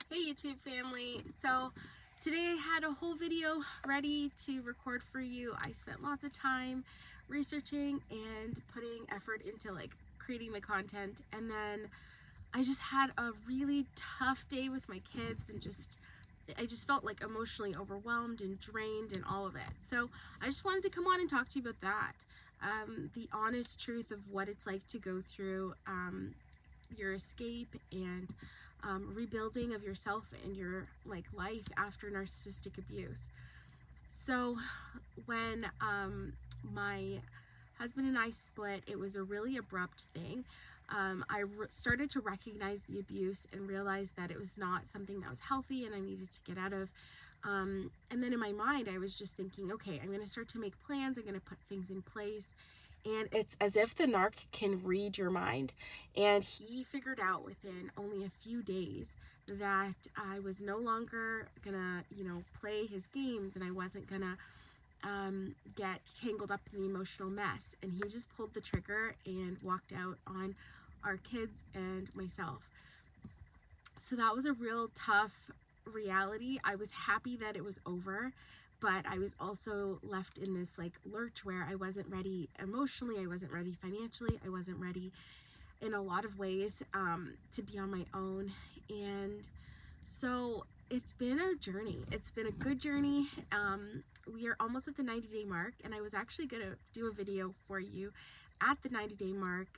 Hey YouTube family, so today I had a whole video ready to record for you. I spent lots of time researching and putting effort into creating the content, and then I just had a really tough day with my kids and I just felt like emotionally overwhelmed and drained and all of it. So I just wanted to come on and talk to you about that. The honest truth of what it's like to go through your escape and rebuilding of yourself and your life after narcissistic abuse. So when my husband and I split, it was a really abrupt thing. I started to recognize the abuse and realize that it was not something that was healthy and I needed to get out of. And then in my mind, I was just thinking, okay, I'm going to start to make plans. I'm going to put things in place. And it's as if the narc can read your mind. And he figured out within only a few days that I was no longer gonna, play his games, and I wasn't gonna get tangled up in the emotional mess. And he just pulled the trigger and walked out on our kids and myself. So that was a real tough reality. I was happy that it was over, but I was also left in this lurch where I wasn't ready emotionally, I wasn't ready financially, I wasn't ready in a lot of ways to be on my own. And so it's been a journey. It's been a good journey. We are almost at the 90-day mark, and I was actually going to do a video for you at the 90-day mark,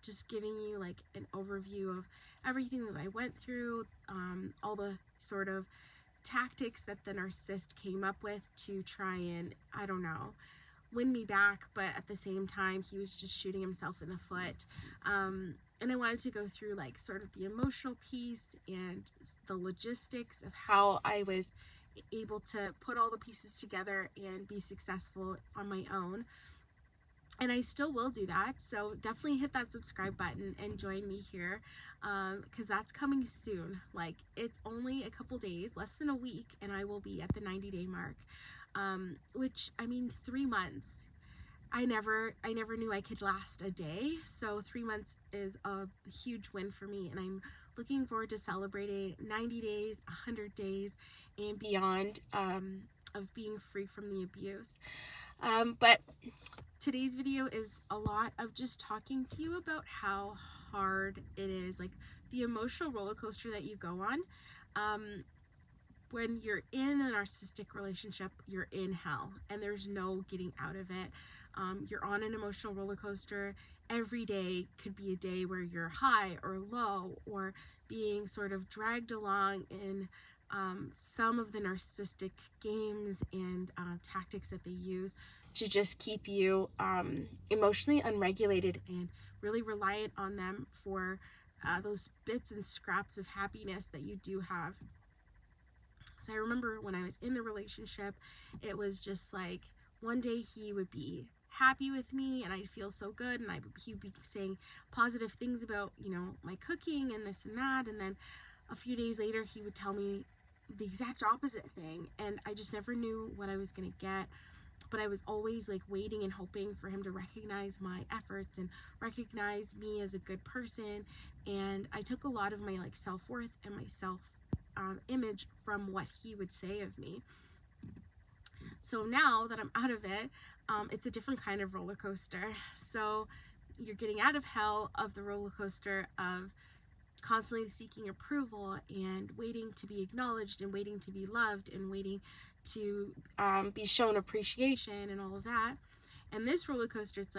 just giving you an overview of everything that I went through, all the sort of tactics that the narcissist came up with to try and, I don't know, win me back, but at the same time he was just shooting himself in the foot. And I wanted to go through sort of the emotional piece and the logistics of how I was able to put all the pieces together and be successful on my own. And I still will do that, so definitely hit that subscribe button and join me here, because that's coming soon. It's only a couple days, less than a week, and I will be at the 90-day mark, which, I mean, 3 months. I never knew I could last a day, so 3 months is a huge win for me, and I'm looking forward to celebrating 90 days, 100 days, and beyond, of being free from the abuse. But today's video is a lot of just talking to you about how hard it is, the emotional roller coaster that you go on. When you're in a narcissistic relationship, you're in hell and there's no getting out of it. You're on an emotional roller coaster. Every day could be a day where you're high or low, or being sort of dragged along in some of the narcissistic games and tactics that they use to just keep you emotionally unregulated and really reliant on them for those bits and scraps of happiness that you do have. So I remember when I was in the relationship, it was just one day he would be happy with me and I'd feel so good, and he'd be saying positive things about, my cooking and this and that, and then a few days later he would tell me the exact opposite thing, and I just never knew what I was going to get. But I was always waiting and hoping for him to recognize my efforts and recognize me as a good person. And I took a lot of my self-worth and my self image from what he would say of me. So now that I'm out of it, it's a different kind of roller coaster. So you're getting out of hell of the roller coaster of constantly seeking approval and waiting to be acknowledged and waiting to be loved and waiting to be shown appreciation and all of that. And this roller coaster, it's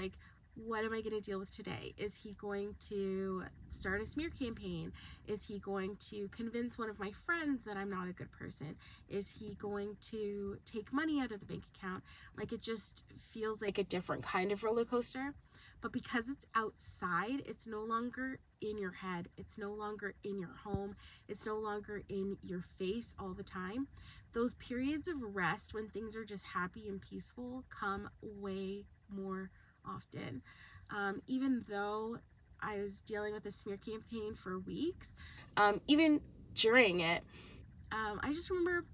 what am I going to deal with today? Is he going to start a smear campaign? Is he going to convince one of my friends that I'm not a good person? Is he going to take money out of the bank account? It just feels like a different kind of roller coaster. But because it's outside, it's no longer in your head. It's no longer in your home. It's no longer in your face all the time. Those periods of rest when things are just happy and peaceful come way more often. Even though I was dealing with a smear campaign for weeks, even during it, I just remember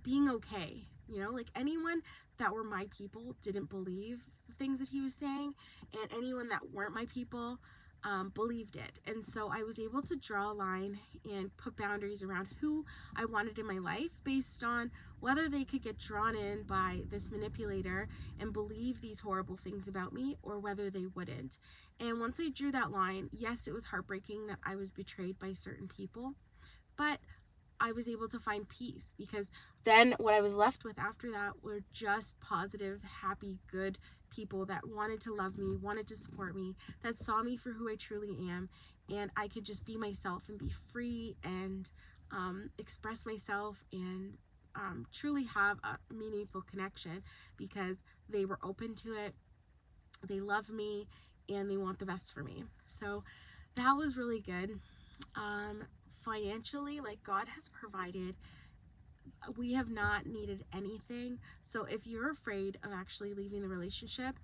being okay. Anyone that were my people didn't believe the things that he was saying, and anyone that weren't my people believed it. And so I was able to draw a line and put boundaries around who I wanted in my life based on whether they could get drawn in by this manipulator and believe these horrible things about me, or whether they wouldn't. And once I drew that line, yes, it was heartbreaking that I was betrayed by certain people, but I was able to find peace, because then what I was left with after that were just positive, happy, good people that wanted to love me, wanted to support me, that saw me for who I truly am, and I could just be myself and be free and express myself and truly have a meaningful connection, because they were open to it, they love me, and they want the best for me. So that was really good. Financially, like, God has provided. We have not needed anything. So if you're afraid of actually leaving the relationship,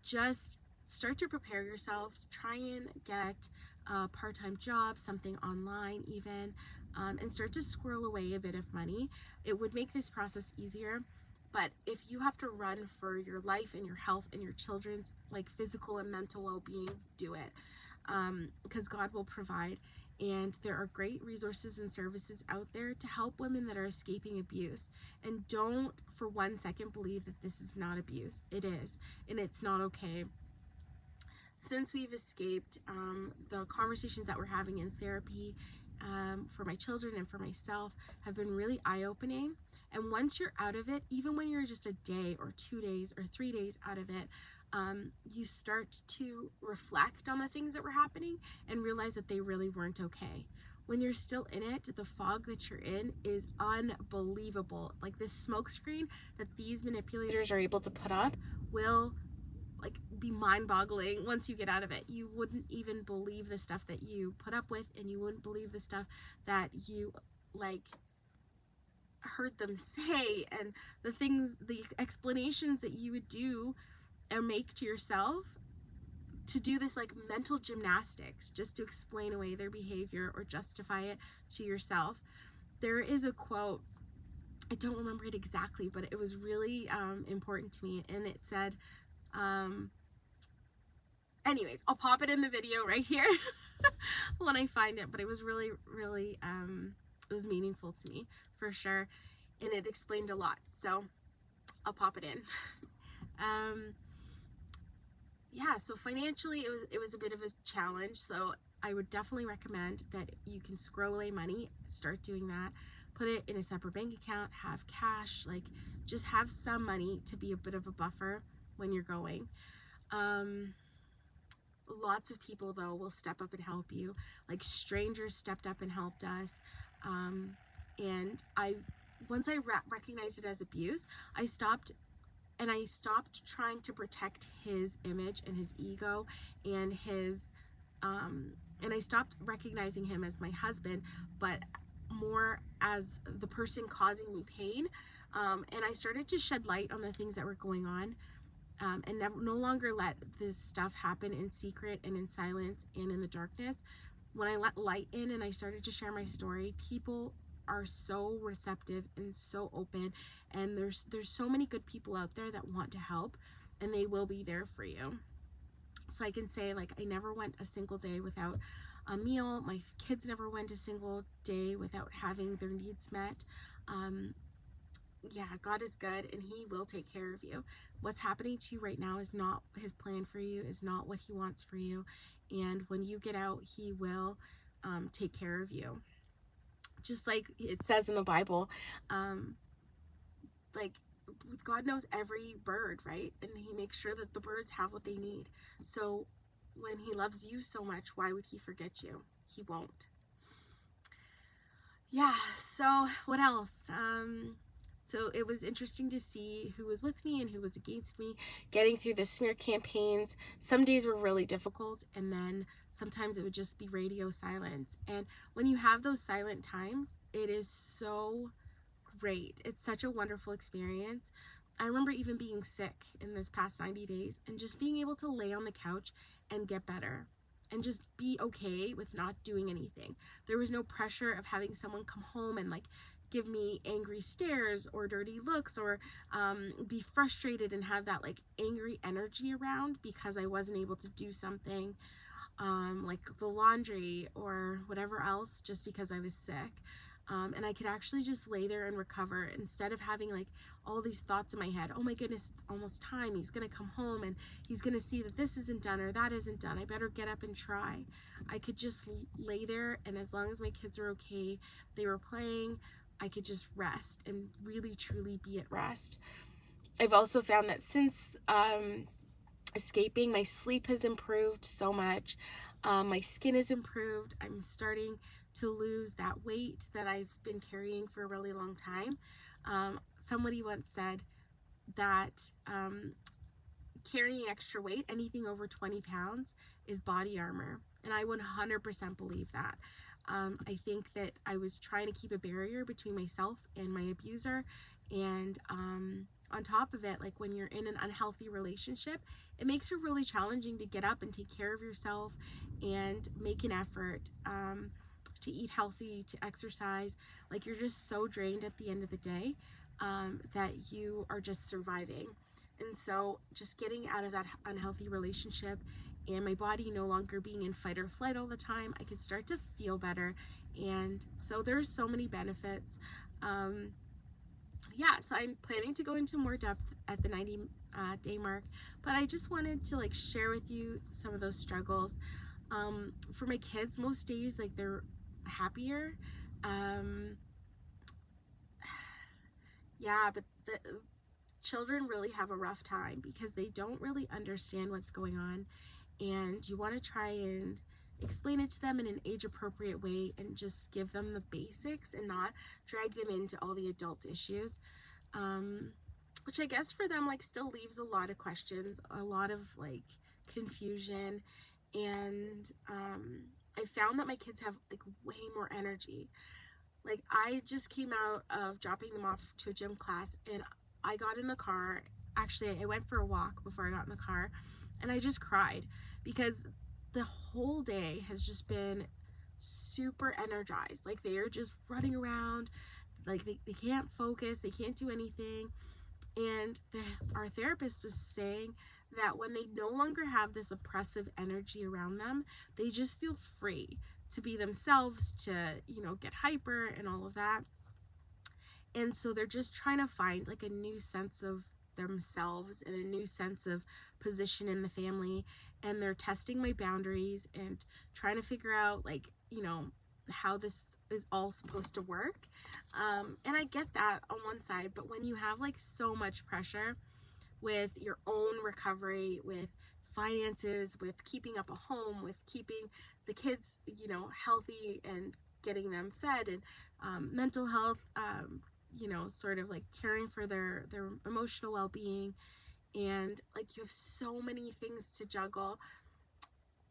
just start to prepare yourself. Try and get a part-time job, something online even, and start to squirrel away a bit of money. It would make this process easier. But if you have to run for your life and your health and your children's like physical and mental well-being, do it, because God will provide. And there are great resources and services out there to help women that are escaping abuse. And don't for 1 second believe that this is not abuse. It is, and it's not okay. Since we've escaped, the conversations that we're having in therapy for my children and for myself have been really eye-opening. And once you're out of it, even when you're just a day or 2 days or 3 days out of it, you start to reflect on the things that were happening and realize that they really weren't okay. When you're still in it, the fog that you're in is unbelievable. Like, this smoke screen that these manipulators are able to put up will like be mind-boggling once you get out of it. You wouldn't even believe the stuff that you put up with, and you wouldn't believe the stuff that you like heard them say, and the things, the explanations that you would do or make to yourself to do this like mental gymnastics just to explain away their behavior or justify it to yourself. There is a quote, I don't remember it exactly, but it was really important to me, and it said, anyways, I'll pop it in the video right here when I find it, but it was really, really, it was meaningful to me for sure, and it explained a lot, so I'll pop it in. Yeah, so financially it was a bit of a challenge, so I would definitely recommend that you can squirrel away money. Start doing that. Put it in a separate bank account, have cash, like just have some money to be a bit of a buffer when you're going. Lots of people though will step up and help you. Like, strangers stepped up and helped us. And once I recognized it as abuse, I stopped trying to protect his image and his ego and his and I stopped recognizing him as my husband, but more as the person causing me pain. And I started to shed light on the things that were going on, and no longer let this stuff happen in secret and in silence and in the darkness. When I let light in and I started to share my story, people are so receptive and so open, and there's so many good people out there that want to help, and they will be there for you. So I can say, like, I never went a single day without a meal. My kids never went a single day without having their needs met. Yeah, God is good, and he will take care of you. What's happening to you right now is not his plan for you, is not what he wants for you, and when you get out, he will take care of you. Just like it says in the Bible, like, God knows every bird, right? And he makes sure that the birds have what they need. So when he loves you so much, why would he forget you? He won't. Yeah, so what else? So it was interesting to see who was with me and who was against me, getting through the smear campaigns. Some days were really difficult, and then sometimes it would just be radio silence. And when you have those silent times, it is so great. It's such a wonderful experience. I remember even being sick in this past 90 days and just being able to lay on the couch and get better and just be okay with not doing anything. There was no pressure of having someone come home and like give me angry stares or dirty looks, or be frustrated and have that like angry energy around because I wasn't able to do something. like the laundry or whatever else, just because I was sick. And I could actually just lay there and recover instead of having like all these thoughts in my head. Oh my goodness, it's almost time. He's going to come home and he's going to see that this isn't done or that isn't done. I better get up and try. I could just lay there, and as long as my kids were okay, they were playing, I could just rest and really truly be at rest. I've also found that since escaping, my sleep has improved so much. My skin has improved. I'm starting to lose that weight that I've been carrying for a really long time. Somebody once said that carrying extra weight, anything over 20 pounds, is body armor. And I 100% believe that. I think that I was trying to keep a barrier between myself and my abuser. And on top of it, like when you're in an unhealthy relationship, it makes it really challenging to get up and take care of yourself and make an effort to eat healthy, to exercise. Like, you're just so drained at the end of the day that you are just surviving. And so just getting out of that unhealthy relationship and my body no longer being in fight or flight all the time, I could start to feel better. And so there's so many benefits. Yeah, so I'm planning to go into more depth at the 90 day mark, but I just wanted to like share with you some of those struggles. For my kids, most days, like, they're happier. Yeah, but the children really have a rough time because they don't really understand what's going on, and you want to try and explain it to them in an age-appropriate way and just give them the basics and not drag them into all the adult issues, which I guess for them, like, still leaves a lot of questions, a lot of like confusion. And I found that my kids have like way more energy. Like, I just came out of dropping them off to a gym class, and I got in the car. Actually, I went for a walk before I got in the car, and I just cried because the whole day has just been super energized. Like, they are just running around, like they can't focus, they can't do anything. And our therapist was saying that when they no longer have this oppressive energy around them, they just feel free to be themselves, to, you know, get hyper and all of that. And so they're just trying to find like a new sense of themselves and a new sense of position in the family. And they're testing my boundaries and trying to figure out, like, you know, how this is all supposed to work. And I get that on one side, but when you have like so much pressure with your own recovery, with finances, with keeping up a home, with keeping the kids, you know, healthy and getting them fed, and mental health, you know, sort of like caring for their emotional well-being, and like you have so many things to juggle.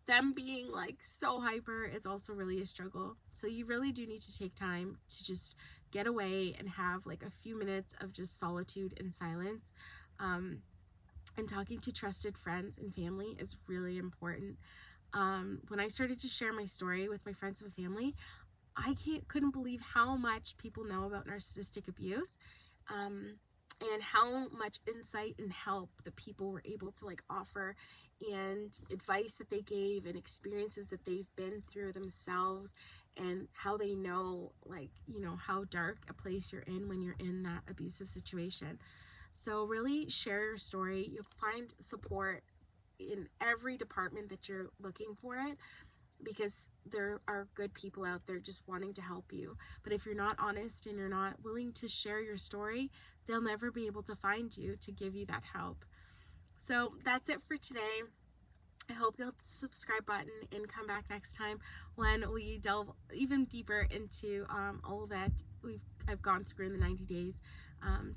Them being like so hyper is also really a struggle. So you really do need to take time to just get away and have like a few minutes of just solitude and silence. And talking to trusted friends and family is really important. When I started to share my story with my friends and family, I couldn't believe how much people know about narcissistic abuse, and how much insight and help the people were able to like offer, and advice that they gave, and experiences that they've been through themselves, and how they know, like, you know, how dark a place you're in when you're in that abusive situation. So really share your story. You'll find support in every department that you're looking for it, because there are good people out there just wanting to help you. But if you're not honest and you're not willing to share your story, they'll never be able to find you to give you that help. So that's it for today. I hope you'll hit the subscribe button and come back next time when we delve even deeper into all that I've gone through in the 90 days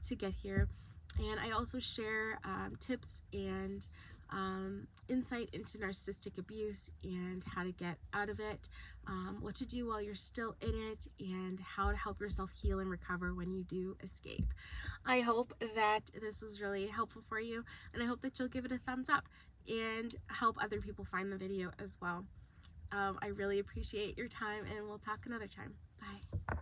to get here. And I also share tips and insight into narcissistic abuse and how to get out of it, what to do while you're still in it, and how to help yourself heal and recover when you do escape. I hope that this was really helpful for you, and I hope that you'll give it a thumbs up and help other people find the video as well. I really appreciate your time, and we'll talk another time. Bye.